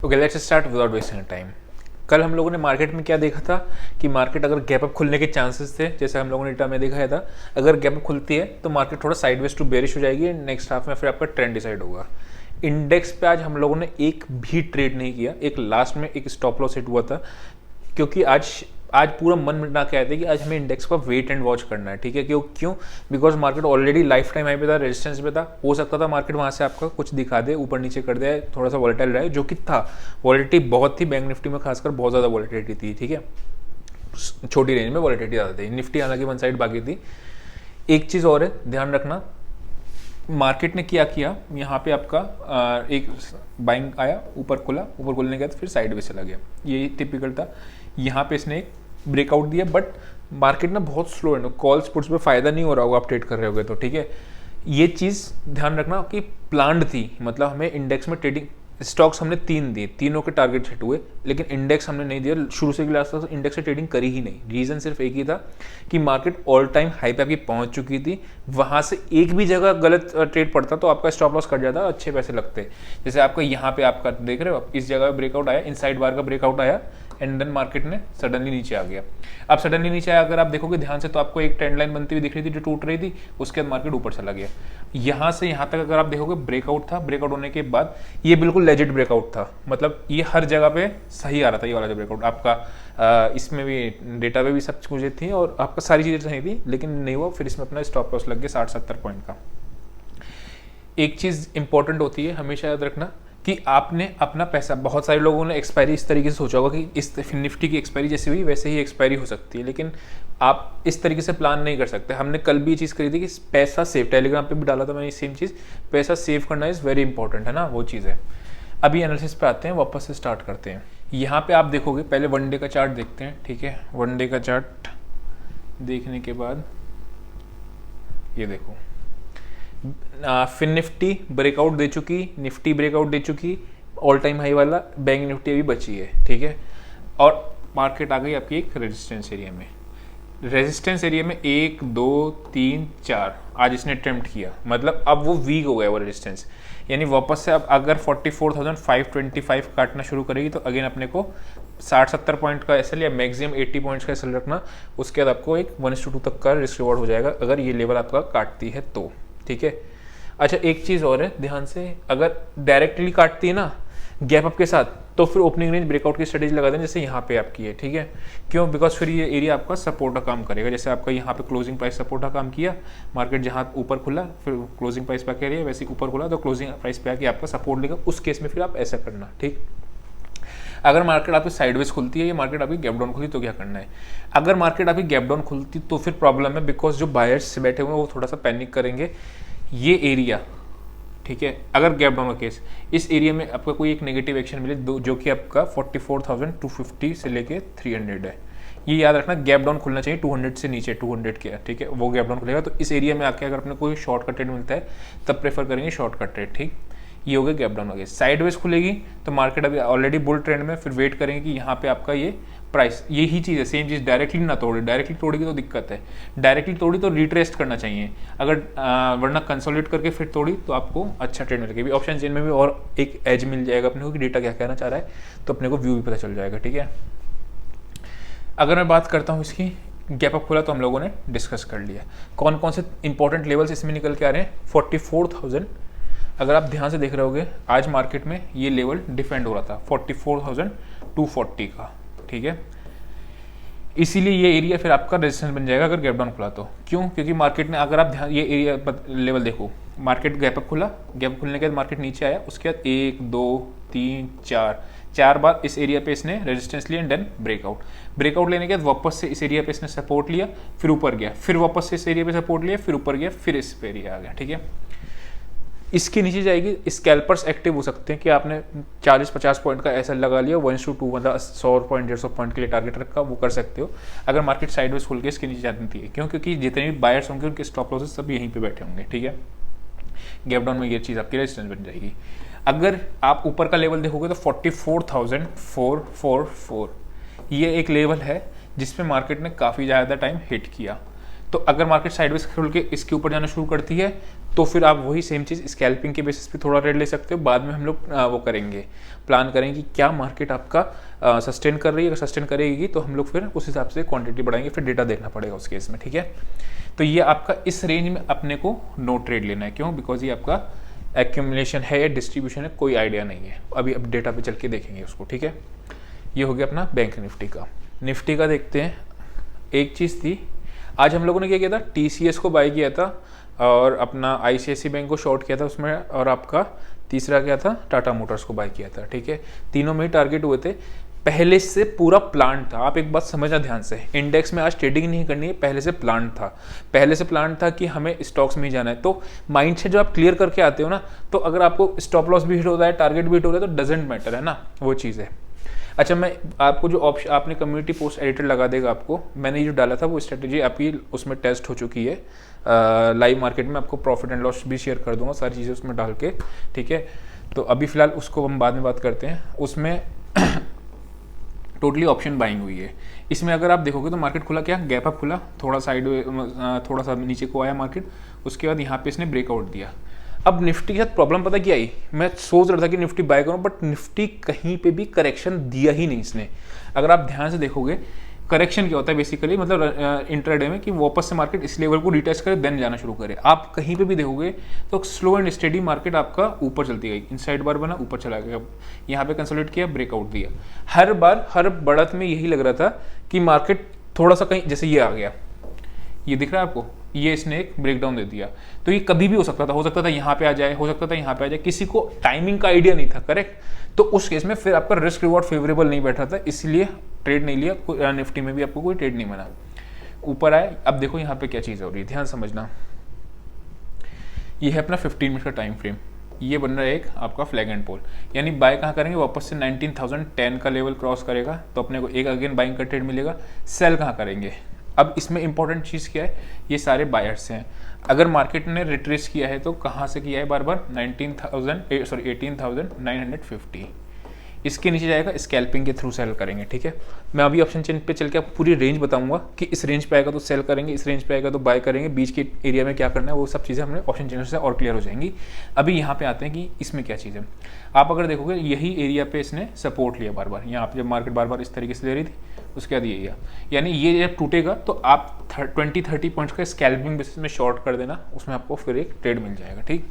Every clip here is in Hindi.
Okay, let's start without wasting time. कल हम लोगों ने मार्केट में क्या देखा था कि मार्केट अगर गैप अप खुलने के चांसेस थे, जैसे हम लोगों ने डेटा में दिखाया था, अगर गैप अप खुलती है तो मार्केट थोड़ा साइडवेज टू बेरिश हो जाएगी, नेक्स्ट हाफ में फिर आपका ट्रेंड डिसाइड होगा। इंडेक्स पे आज हम लोगों ने एक भी ट्रेड नहीं किया, एक लास्ट में एक स्टॉप लॉस हिट हुआ था, क्योंकि आज पूरा मन बना के आए थे कि आज हमें इंडेक्स का वेट एंड वॉच करना है। ठीक है, क्यों because market already life time high पे था, रेजिस्टेंस पे था। हो सकता था मार्केट वहाँ से आपका कुछ दिखा दे, ऊपर नीचे कर दे, थोड़ा सा वॉलेटाइल रहा है, जो कि था। वॉलेटिलिटी बहुत थी, बैंक निफ्टी में खासकर बहुत ज़्यादा वॉलेटिलिटी थी। ठीक है, छोटी रेंज में वॉलेटिलिटी ज़्यादा थी, निफ्टी हालांकि वन साइड बाकी थी। एक चीज़ और है, ध्यान रखना, मार्केट ने क्या किया, यहाँ पे आपका एक बाइंग आया, ऊपर खुलने के बाद फिर साइड वे चला गया, ये टिपिकल था। यहाँ पे इसने एक ब्रेकआउट दिया, बट मार्केट ना बहुत स्लो है, कॉल्स पुट्स पे फायदा नहीं हो रहा होगा आप ट्रेड कर रहे होगे तो। ठीक है, ये चीज़ ध्यान रखना कि प्लान्ड थी, मतलब हमें इंडेक्स में ट्रेडिंग स्टॉक्स हमने 3 दिए, तीनों के टारगेट हिट हुए, लेकिन इंडेक्स हमने नहीं दिया। शुरू से लास्ट तक इंडेक्स से ट्रेडिंग करी ही नहीं। रीज़न सिर्फ एक ही था कि मार्केट ऑल टाइम हाई पे आपकी पहुंच चुकी थी, वहां से एक भी जगह गलत ट्रेड पड़ता तो आपका स्टॉप लॉस कट जाता, अच्छे पैसे लगते। जैसे आपका यहाँ पे आपका देख रहे हो, इस जगह ब्रेकआउट आया, इनसाइड बार का ब्रेकआउट आया, एंड देन मार्केट ने सडनली नीचे आ गया। अब सडनली नीचे आया, अगर आप देखोगे ध्यान से तो आपको एक ट्रेंड लाइन बनती हुई दिख रही थी जो टूट रही थी, उसके बाद मार्केट ऊपर चला गया। यहाँ से यहाँ तक अगर आप देखोगे ब्रेकआउट था, ब्रेकआउट होने के बाद ये बिल्कुल लेजिट ब्रेकआउट था, मतलब ये हर जगह पे सही आ रहा था। ये वाला जो ब्रेकआउट आपका इसमें भी डेटा पे भी सब चीज़ें थी और आपका सारी चीज़ें सही थी, लेकिन नहीं हुआ, फिर इसमें अपना स्टॉप लॉस लग गया 60-70 पॉइंट का। एक चीज़ इंपॉर्टेंट होती है, हमेशा याद रखना कि आपने अपना पैसा, बहुत सारे लोगों ने एक्सपायरी इस तरीके से सोचा होगा कि इस निफ्टी की एक्सपायरी जैसी हुई वैसे ही एक्सपायरी हो सकती है, लेकिन आप इस तरीके से प्लान नहीं कर सकते। हमने कल भी ये चीज़ करी थी कि पैसा सेव, टेलीग्राम पे भी डाला था मैंने सेम चीज़, पैसा सेव करना इज़ वेरी इंपॉर्टेंट, है ना, वो चीज़ है। अभी एनालिसिस पे आते हैं, वापस से स्टार्ट करते हैं। यहाँ पे आप देखोगे, पहले वन डे का चार्ट देखते हैं। ठीक है, वन डे का चार्ट देखने के बाद ये देखो, फिर निफ्टी ब्रेकआउट दे चुकी, निफ्टी ब्रेकआउट दे चुकी, ऑल टाइम हाई वाला, बैंक निफ्टी अभी बची है। ठीक है, और मार्केट आ गई आपकी एक रेजिस्टेंस एरिया में। रेजिस्टेंस एरिया में 1 2 3 4 आज इसने अटेम्प्ट किया, मतलब अब वो वीक हो गया वो रेजिस्टेंस, यानी वापस से अब अगर 44,525 काटना शुरू करेगी तो अगेन अपने को 60-70 पॉइंट का एसएल या मैक्सिमम 80 पॉइंट्स का एसएल रखना। उसके बाद आपको एक 1:2 तक का रिस्क रिवॉर्ड हो जाएगा अगर ये लेवल आपका काटती है तो। ठीक है, अच्छा एक चीज़ और है ध्यान से, अगर डायरेक्टली काटती है ना गैप अप के साथ, तो फिर ओपनिंग रेंज ब्रेकआउट की स्ट्रेटेजी लगा दें, जैसे यहाँ पे आपकी है। ठीक है, क्यों, बिकॉज फिर ये एरिया आपका सपोर्ट का काम करेगा। जैसे आपका यहाँ पे क्लोजिंग प्राइस सपोर्ट का काम किया, मार्केट जहाँ ऊपर खुला फिर क्लोजिंग प्राइस पे आके एरिया वैसे ऊपर खुला तो क्लोजिंग प्राइस पे आके आपका सपोर्ट लेगा, उस केस में फिर आप ऐसा करना। ठीक, अगर मार्केट आपकी साइडवेज खुलती है या मार्केट आपकी गैप डाउन खुलती तो क्या करना है। अगर मार्केट आपकी गैप डाउन खुलती तो फिर प्रॉब्लम है, बिकॉज जो बायर्स बैठे हुए हैं वो थोड़ा सा पैनिक करेंगे। ये एरिया, ठीक है, अगर गैप डाउन का केस, इस एरिया में आपका कोई एक नेगेटिव एक्शन मिले जो कि आपका 44,250 से लेके 300 है, ये याद रखना, गैप डाउन खुलना चाहिए 200 से नीचे, 200 के, ठीक है, वो गैप डाउन खुलेगा। तो इस एरिया में आके अगर अपने कोई शॉर्ट कट ट्रेड मिलता है तब प्रेफर करेंगे शॉर्ट कट ट्रेड। ठीक, ये हो गया गैप डाउन हो गया। साइडवेज खुलेगी तो मार्केट अभी ऑलरेडी बुल ट्रेंड में, फिर वेट करेंगे कि यहाँ पे आपका ये प्राइस, यही चीज़ है, सेम चीज़, डायरेक्टली ना तोड़े, डायरेक्टली तोड़ेगी तो दिक्कत है, डायरेक्टली तोड़ी तो रिट्रेस्ट करना चाहिए, अगर वरना कंसोलिडेट करके फिर तोड़ी तो आपको अच्छा ट्रेड मिलेगा। भी ऑप्शन चेन में भी और एक एज मिल जाएगा अपने को कि डेटा क्या कहना चाह रहा है, तो अपने को व्यू भी पता चल जाएगा। ठीक है, अगर मैं बात करता हूँ इसकी, गैप अप खुला तो हम लोगों ने डिस्कस कर लिया, कौन कौन से इंपॉर्टेंट लेवल्स इसमें निकल के आ रहे हैं। 44,000, अगर आप ध्यान से देख रहे होगे आज मार्केट में ये लेवल डिफेंड हो रहा था 44,240 का। ठीक है, इसीलिए ये एरिया फिर आपका रेजिस्टेंस बन जाएगा अगर गैप डाउन खुला तो। क्यों, क्योंकि मार्केट ने, अगर आप ध्यान ये एरिया लेवल देखो, मार्केट गैप अप खुला, गैप खुलने के बाद मार्केट नीचे आया, उसके बाद 1 2 3 4 बार इस एरिया पे इसने रेजिस्टेंस लिया एंड देन ब्रेकआउट लेने के बाद वापस से इस एरिया पे इसने सपोर्ट लिया, फिर ऊपर गया, फिर वापस से इस एरिया पे सपोर्ट लिया, फिर ऊपर गया, फिर इस पे एरिया आ गया। ठीक है, इसके नीचे जाएगी, स्कैल्पर्स एक्टिव हो सकते हैं कि आपने 40-50 पॉइंट का ऐसा लगा लिया, 1:2, मतलब 100 पॉइंट 150 पॉइंट के लिए टारगेट रखा, वो कर सकते हो अगर मार्केट साइडवेज खुल के इसके नीचे जाती है। क्यों, क्योंकि जितने भी बायर्स होंगे उनके स्टॉप लॉसेस सब यहीं पे बैठे होंगे। ठीक है, गैप डाउन में ये चीज़ आपकी रेजिस्टेंस बन जाएगी। अगर आप ऊपर का लेवल देखोगे तो 44,444 ये एक लेवल है जिसमें मार्केट ने काफ़ी ज़्यादा टाइम हिट किया, तो अगर मार्केट साइडवेज खुल के इसके ऊपर जाना शुरू करती है तो फिर आप वही सेम चीज़ स्कैल्पिंग के बेसिस पे थोड़ा ट्रेड ले सकते हो। बाद में हम लोग वो करेंगे, प्लान करेंगे कि क्या मार्केट आपका सस्टेन कर रही है, अगर सस्टेन करेगी तो हम लोग फिर उस हिसाब से क्वांटिटी बढ़ाएंगे, फिर डेटा देखना पड़ेगा उस केस में, ठीक है। तो ये आपका इस रेंज में अपने को नो ट्रेड लेना है, क्यों? बिकॉज ये आपका एक्यूमुलेशन है या डिस्ट्रीब्यूशन है, कोई आइडिया नहीं है। अभी अब डेटा पे चल के देखेंगे उसको, ठीक है। ये हो गया अपना बैंक निफ्टी का। निफ्टी का देखते हैं। एक चीज़ थी, आज हम लोगों ने क्या किया था, TCS को बाय किया था और अपना ICICI बैंक को शॉर्ट किया था उसमें, और आपका तीसरा क्या था, टाटा मोटर्स को बाय किया था, ठीक है। तीनों में ही टारगेट हुए थे, पहले से पूरा प्लान था। आप एक बात समझना ध्यान से, इंडेक्स में आज ट्रेडिंग नहीं करनी है, पहले से प्लान था। पहले से प्लान था कि हमें स्टॉक्स में ही जाना है। तो माइंड से जो आप क्लियर करके आते हो ना, तो अगर आपको स्टॉप लॉस भी हिट होता है, टारगेट भी हिट हो रहा है, तो डजेंट मैटर, है ना, वो चीज़ है। अच्छा, मैं आपको जो ऑप्शन, आपने कम्युनिटी पोस्ट एडिटर लगा देगा आपको, मैंने जो डाला था वो स्ट्रेटेजी आपकी उसमें टेस्ट हो चुकी है लाइव मार्केट में। आपको प्रॉफिट एंड लॉस भी शेयर कर दूंगा, सारी चीज़ें उसमें डाल के, ठीक है। तो अभी फिलहाल उसको हम बाद में बात करते हैं। उसमें टोटली ऑप्शन बाइंग हुई है। इसमें अगर आप देखोगे तो मार्केट खुला क्या, गैप अप खुला, थोड़ा साइड, थोड़ा सा नीचे को आया मार्केट, उसके बाद यहाँ पे इसने ब्रेकआउट दिया। अब निफ्टी के साथ प्रॉब्लम पता क्या आई, मैं सोच रहा था कि निफ्टी बाय करूं, बट निफ्टी कहीं पे भी करेक्शन दिया ही नहीं इसने। अगर आप ध्यान से देखोगे, करेक्शन क्या होता है बेसिकली, मतलब इंट्राडे में कि वापस से मार्केट इस लेवल को रिटेस्ट करे देन जाना शुरू करे। आप कहीं पे भी देखोगे तो स्लो एंड स्टेडी मार्केट आपका ऊपर चलती गई, इनसाइड बार बना, ऊपर चला गया, यहाँ पे कंसोलिडेट किया, ब्रेकआउट दिया। हर बार हर बढ़त में यही लग रहा था कि मार्केट थोड़ा सा कहीं, जैसे ये आ गया, ये दिख रहा है आपको, ये इसने एक ब्रेकडाउन दे दिया। तो ये कभी भी हो सकता था यहाँ पे आ जाए, हो सकता था यहाँ पे आ जाए, किसी को टाइमिंग का आइडिया नहीं था, करेक्ट। तो उस केस में फिर आपका रिस्क रिवॉर्ड फेवरेबल नहीं बैठ रहा था, इसलिए ट्रेड नहीं लिया। निफ्टी में भी आपको कोई ट्रेड नहीं बना। ऊपर आए, अब देखो यहाँ पे क्या चीज़ हो रही है, ध्यान समझना। ये है अपना 15 मिनट का टाइम फ्रेम, ये बन रहा है एक आपका फ्लैग एंड पोल, यानी बाय कहाँ करेंगे, वापस से 19,010 का लेवल क्रॉस करेगा तो अपने को एक अगेन बाइंग का ट्रेड मिलेगा। सेल कहाँ करेंगे, अब इसमें इंपॉर्टेंट चीज़ क्या है, ये सारे बायर्स हैं। अगर मार्केट ने रिट्रेस किया है तो कहाँ से किया है, बार बार 18,950, इसके नीचे जाएगा, स्कैल्पिंग के थ्रू सेल करेंगे, ठीक है। मैं अभी ऑप्शन चेन पे चल के आपको पूरी रेंज बताऊंगा कि इस रेंज पे आएगा तो सेल करेंगे, इस रेंज पे आएगा तो बाय करेंगे, बीच के एरिया में क्या करना है, वो सब चीज़ें हमने ऑप्शन चेन से और क्लियर हो जाएंगी। अभी यहाँ पे आते हैं कि इसमें क्या चीज़ है। आप अगर देखोगे यही एरिया पे इसने सपोर्ट लिया बार बार, यहाँ पे जब मार्केट बार बार इस तरीके से ले रही थी, उसके बाद ये एरिया, यानी ये जब टूटेगा तो आप 20-30 पॉइंट्स का स्कैल्पिंग बेसिस में शॉर्ट कर देना, उसमें आपको फिर एक ट्रेड मिल जाएगा, ठीक।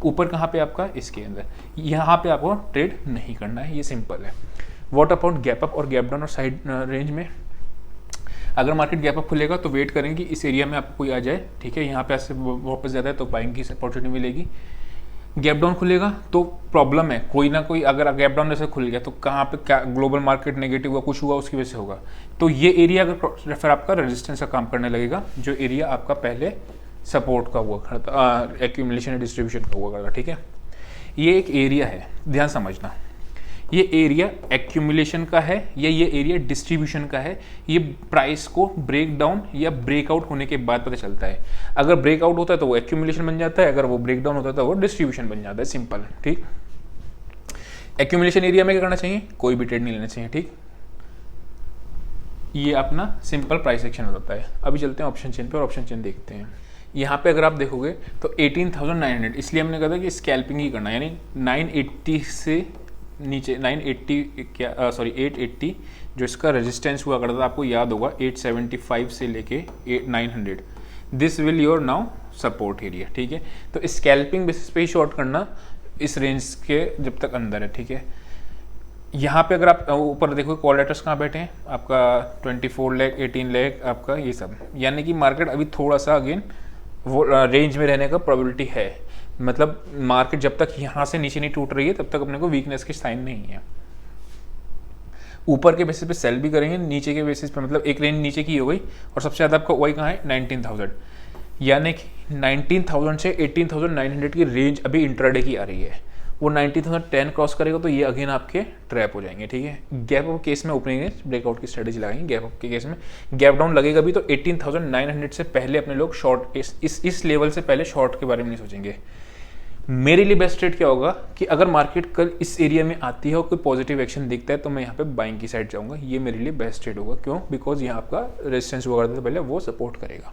ऊपर कहाँ पे आपका, इसके अंदर, यहाँ पे आपको ट्रेड नहीं करना है, ये सिंपल है। व्हाट अबाउट गैप अप और गैप डाउन और साइड रेंज में, अगर मार्केट गैप अप खुलेगा तो वेट करेंगे कि इस एरिया में आपको कोई आ जाए, ठीक है। यहाँ पे ऐसे वापस जाता है तो बाइंग की अपॉर्चुनिटी मिलेगी। गैप डाउन खुलेगा तो प्रॉब्लम है, कोई ना कोई, अगर गैप डाउन जैसे खुल गया तो कहाँ पे क्या, ग्लोबल मार्केट नेगेटिव हुआ, कुछ हुआ, उसकी वजह से होगा। तो ये एरिया अगर फिर आपका रेजिस्टेंस का काम करने लगेगा, जो एरिया आपका पहले सपोर्ट का हुआ करता, एक्यूमुलेशन या डिस्ट्रीब्यूशन का हुआ करता, ठीक है। ये एक एरिया है, ध्यान समझना, ये एरिया एक्यूमुलेशन का है या ये एरिया डिस्ट्रीब्यूशन का है, ये प्राइस को ब्रेक डाउन या ब्रेकआउट होने के बाद पता चलता है। अगर ब्रेकआउट होता है तो वो एक्यूमुलेशन बन जाता है, अगर वो ब्रेक डाउन होता है तो वो डिस्ट्रीब्यूशन बन जाता है, सिंपल, ठीक। एक्यूमुलेशन एरिया में क्या करना चाहिए, कोई भी ट्रेड नहीं लेना चाहिए, ठीक। ये अपना सिंपल प्राइस एक्शन हो जाता है। अभी चलते हैं ऑप्शन चेन पे और ऑप्शन चेन देखते हैं। यहाँ पे अगर आप देखोगे तो 18,900, इसलिए हमने कहा था कि स्कैल्पिंग ही करना, यानी 980 से नीचे 880 जो इसका रेजिस्टेंस हुआ करता था, आपको याद होगा 875 से लेके 900, this will your now support area, ठीक है। तो स्कैल्पिंग बेसिस पे ही शॉर्ट करना इस रेंज के जब तक अंदर है, ठीक है। यहाँ पे अगर आप ऊपर देखो कॉल लेटर्स कहाँ बैठे हैं, आपका 24 लाख 18 लाख आपका ये सब, यानी कि मार्केट अभी थोड़ा सा अगेन वो रेंज में रहने का प्रोबेबिलिटी है। मतलब मार्केट जब तक यहाँ से नीचे नहीं टूट रही है तब तक अपने को वीकनेस की साइन नहीं है। ऊपर के बेसिस पे सेल भी करेंगे, नीचे के बेसिस पे मतलब एक रेंज नीचे की हो गई और सबसे ज़्यादा आपका वही कहाँ है 19,000, यानी कि 19,000 से 18,900 की रेंज अभी इंट्राडे की आ रही है। वो 19,010 क्रॉस करेगा तो ये अगेन आपके ट्रैप हो जाएंगे, ठीक है। गैप अप केस में ओपनिंग ब्रेकआउट की स्ट्रेटेजी लगाएंगे, गैप अप के केस में गैप डाउन लगेगा भी तो 18,900 से पहले अपने लोग शॉर्ट इस लेवल से पहले शॉर्ट के बारे में नहीं सोचेंगे। मेरे लिए बेस्ट ट्रेड क्या होगा कि अगर मार्केट कल इस एरिया में आती है और कोई पॉजिटिव एक्शन दिखता है तो मैं यहाँ पे बाइंग की साइड जाऊँगा, ये मेरे लिए बेस्ट ट्रेड होगा। क्यों? बिकॉज यहाँ आपका रेजिस्टेंस हुआ करता था पहले, वो सपोर्ट करेगा।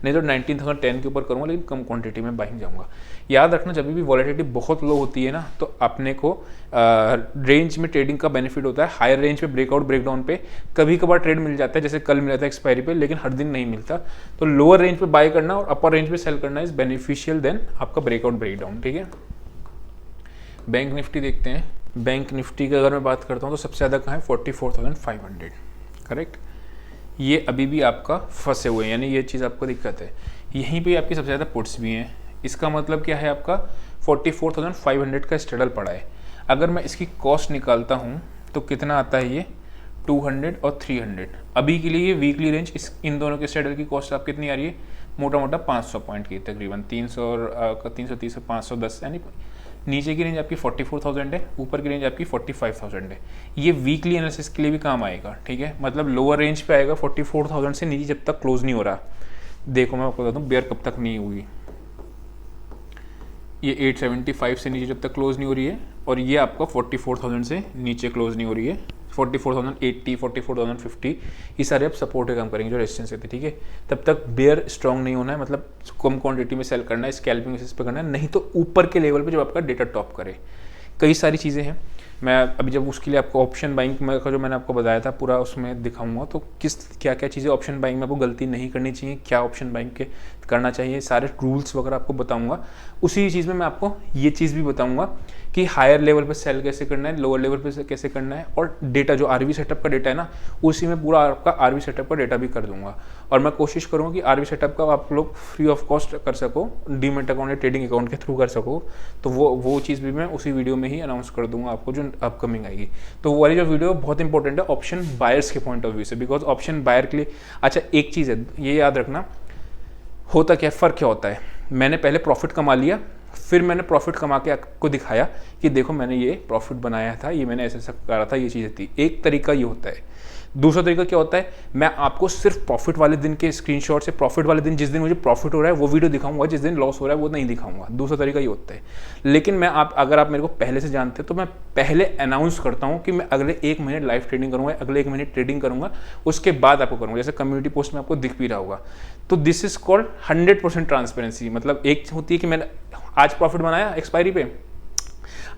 नहीं तो 19,010 के ऊपर करूँगा, लेकिन कम क्वांटिटी में बाइंग जाऊँगा। याद रखना जब भी वॉलेटिलिटी बहुत लो होती है ना, तो अपने को रेंज में ट्रेडिंग का बेनिफिट होता है। हायर रेंज पे ब्रेकआउट ब्रेकडाउन पे कभी कभार ट्रेड मिल जाता है, जैसे कल मिला था एक्सपायरी पे, लेकिन हर दिन नहीं मिलता। तो लोअर रेंज पे बाय करना और अपर रेंज पे सेल करना इज बेनिफिशियल देन आपका ब्रेकआउट ब्रेकडाउन, ठीक है। बैंक निफ्टी देखते हैं। बैंक निफ्टी की अगर मैं बात करता हूँ तो सबसे ज़्यादा कहाँ है, 44,500, करेक्ट। ये अभी भी आपका फंसे हुए हैं, यानी ये चीज़ आपको दिक्कत है। यहीं पे आपकी सबसे ज़्यादा पुट्स भी हैं। इसका मतलब क्या है, आपका 44,500 का स्ट्रगल पड़ा है। अगर मैं इसकी कॉस्ट निकालता हूँ तो कितना आता है, ये 200 और 300। अभी के लिए ये वीकली रेंज इन दोनों के स्ट्रगल की कॉस्ट आप कितनी आ रही है, मोटा मोटा 500 पॉइंट की, तकरीबन 300 और 330 और 510, यानी नीचे की रेंज आपकी 44,000 है, ऊपर की रेंज आपकी 45,000 है। ये वीकली एनालिसिस के लिए भी काम आएगा, ठीक है। मतलब लोअर रेंज पे आएगा 44,000 से नीचे जब तक क्लोज नहीं हो रहा। देखो मैं आपको बता दूँ बेयर कब तक नहीं हुई, ये 875 से नीचे जब तक क्लोज नहीं हो रही है, और ये आपका 44,000 से नीचे क्लोज नहीं हो रही है। 44,080, 44,050 ये सारे आप सपोर्ट के काम करेंगे जो रेजिस्टेंस रहते हैं, ठीक है। तब तक बेयर स्ट्रॉन्ग नहीं होना है, मतलब कम क्वांटिटी में सेल करना है, स्कैल्पिंग बेसिस पे करना है, नहीं तो ऊपर के लेवल पे जब आपका डेटा टॉप करे। कई सारी चीज़ें हैं, मैं अभी जब उसके लिए आपको ऑप्शन बाइंग में जो मैंने आपको बताया था पूरा उसमें दिखाऊंगा, तो किस क्या क्या चीज़ें ऑप्शन बाइंग में आपको गलती नहीं करनी चाहिए, क्या ऑप्शन बाइंग के करना चाहिए, सारे रूल्स वगैरह आपको बताऊंगा। उसी चीज़ में मैं आपको ये चीज़ भी बताऊंगा कि हायर लेवल पे सेल कैसे करना है, लोअर लेवल पे कैसे करना है, और डेटा जो आरवी सेटअप का डेटा है ना, उसी में पूरा आपका आरवी सेटअप का डेटा भी कर दूंगा। और मैं कोशिश करूँगा कि आरवी सेटअप का आप लोग फ्री ऑफ कॉस्ट कर सको, डीमेट अकाउंट या ट्रेडिंग अकाउंट के थ्रू कर सको। तो वो चीज़ भी मैं उसी वीडियो में ही अनाउंस कर दूंगा आपको जो अपकमिंग आएगी। तो वो वाली जो वीडियो बहुत इंपॉर्टेंट है ऑप्शन बायर्स के पॉइंट ऑफ व्यू से, बिकॉज ऑप्शन बायर के लिए अच्छा एक चीज़ है, ये याद रखना, होता क्या, फ़र्क क्या होता है। मैंने पहले प्रॉफिट कमा लिया, फिर मैंने प्रॉफिट कमा के आपको दिखाया कि देखो मैंने ये प्रॉफिट बनाया था, ये मैंने ऐसा ऐसा करा था, ये चीज़ें थी। एक तरीका ये होता है। दूसरा तरीका क्या होता है, मैं आपको सिर्फ प्रॉफिट वाले दिन के स्क्रीनशॉट से, प्रॉफिट वाले दिन जिस दिन मुझे प्रॉफिट हो रहा है वो वीडियो दिखाऊंगा, जिस दिन लॉस हो रहा है वो नहीं दिखाऊंगा। दूसरा तरीका ये होता है। लेकिन मैं अगर आप मेरे को पहले से जानते हैं तो मैं पहले अनाउंस करता हूँ कि मैं अगले 1 महीने लाइव ट्रेडिंग करूँगा, अगले 1 महीने ट्रेडिंग करूँगा, उसके बाद आपको करूँगा। जैसे कम्युनिटी पोस्ट में आपको दिख भी रहा होगा। तो दिस इज कॉल्ड 100% ट्रांसपेरेंसी। मतलब एक होती है कि मैंने आज प्रॉफिट बनाया एक्सपायरी पे,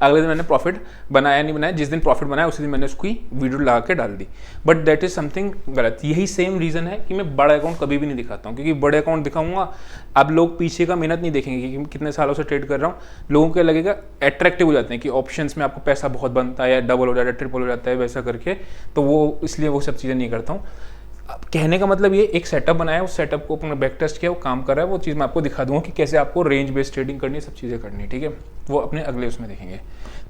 अगले दिन मैंने प्रॉफिट बनाया नहीं बनाया, जिस दिन प्रॉफिट बनाया उसी दिन मैंने उसकी वीडियो लगा के डाल दी, बट दैट इज समथिंग गलत। यही सेम रीज़न है कि मैं बड़ा अकाउंट कभी भी नहीं दिखाता हूँ, क्योंकि बड़े अकाउंट दिखाऊंगा अब लोग पीछे का मेहनत नहीं देखेंगे कि कितने सालों से ट्रेड कर रहा हूँ। लोगों को लगेगा, अट्रैक्टिव हो जाते हैं कि ऑप्शंस में आपको पैसा बहुत बनता है, या डबल हो जाता है, ट्रिपल हो जाता है, वैसा करके। तो वो इसलिए वो सब चीज़ें नहीं करता हूँ। कहने का मतलब ये एक सेटअप बनाया, उस सेटअप को अपना बैक टेस्ट किया, वो काम कर रहा है, वो चीज़ मैं आपको दिखा दूंगा कि कैसे आपको रेंज बेस्ड ट्रेडिंग करनी है, सब चीज़ें करनी है, ठीक है। वो अपने अगले उसमें देखेंगे।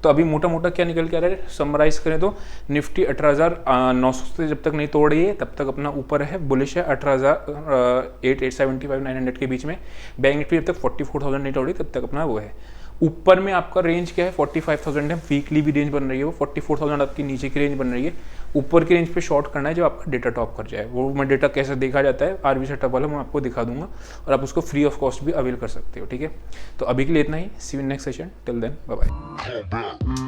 तो अभी मोटा मोटा क्या निकल के आ रहा है, समराइज करें तो निफ्टी 18,900 से जब तक नहीं तोड़ रही है तब तक अपना ऊपर है, बुलिश है 18,875 900 के बीच में। बैंक निफ्टी जब तक 44,000 नहीं तोड़ रही तब तक अपना वो है। ऊपर में आपका रेंज क्या है, 45,000 है, वीकली भी रेंज बन रही है, वो 44,000 आपकी नीचे की रेंज बन रही है। ऊपर की रेंज पे शॉर्ट करना है जो आपका डेटा टॉप कर जाए। वो मैं डेटा कैसे देखा जाता है आरवी सेटअप वाला मैं आपको दिखा दूंगा, और आप उसको फ्री ऑफ कॉस्ट भी अवेल कर सकते हो, ठीक है। तो अभी के लिए इतना ही, see you next session, till then bye bye.